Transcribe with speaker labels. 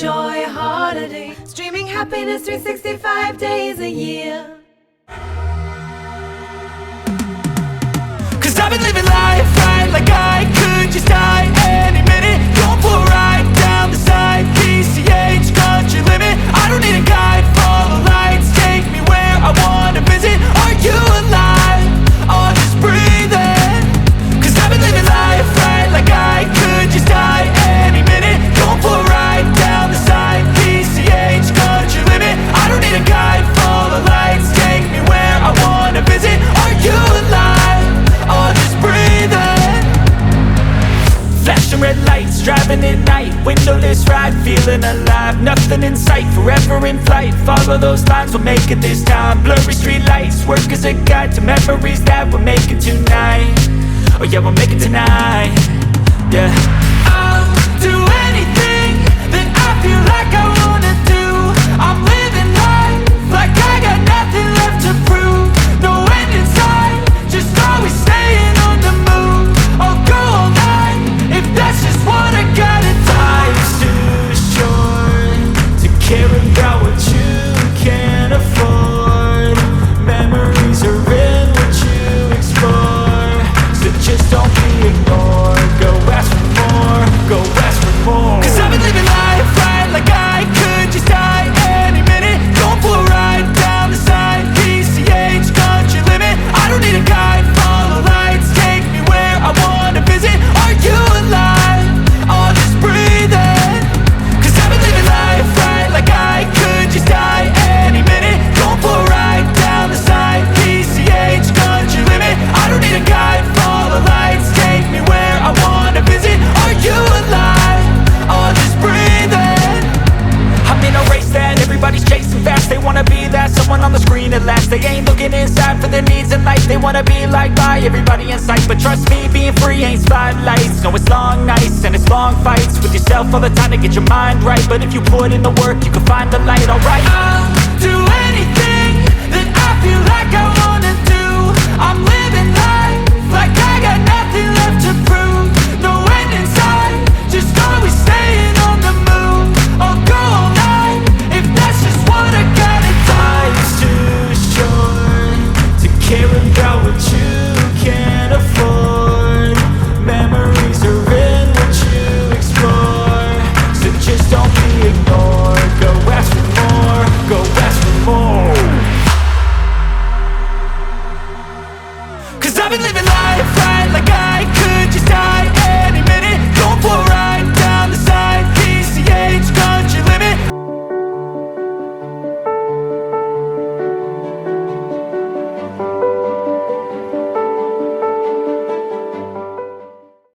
Speaker 1: joy, holiday, streaming happiness 365 days a year.
Speaker 2: Cause I've been living life right like I could just die any minute. Going for a ride down the side, PCH, country limit. I don't need a guide, follow lights, take me where I wanna visit. Are you alive? Or just breathing? Cause I've been living life right like I could just die any minute. Going for a ride down the side, PCH, country limit. I don't need a guide, follow lights, take me where I wanna visit. Are you alive? Or just breathing? Flashing red lights, driving at night, windowless ride, feeling alive. Nothing in sight, forever in flight. Follow those lines, we'll make it this time. Blurry street lights, work as a guide to memories that we're making tonight. Oh yeah, we'll make it tonight. Yeah. I'll do anything that I feel like I wanna do. I'm living life like I got nothing left to prove. No end in sight, just always staying on the move. I'll go all night if that's just what I gotta do. Life's too short to care about what you can't afford. Memories are in what you explore, so just don't be ignored. Go ask for more, go ask for more. Cause I've been living life right like I could just die any minute. Going for a ride down the side, PCH, country limit. I don't need a guide, follow lights, take me where I wanna visit. Are you alive? Or just breathing? Cause I've been living life right like I could just die any minute. Going for a ride down the side, PCH, country limit. I don't need a guide, follow lights, take me where I wanna visit. Are you alive? Or just breathing? I'm in a race that everybody's chasing fast. They wanna be that someone on the screen at last. They ain't looking inside for their needs in life. They wanna be liked by everybody in sight. But trust me, being free ain't spotlights. No, it's long nights and it's long fights with yourself all the time to get your mind right. But if you put in the work, you can find the light, alright. I'll do anything that I feel like I wanna do. I'm living life like I got nothing left to prove. No end in sight, just always staying on the move. I'll go all night if that's just what I gotta do. Life's too short to care about what you can't afford. Memories are in what you explore, so just don't be ignored. Go ask for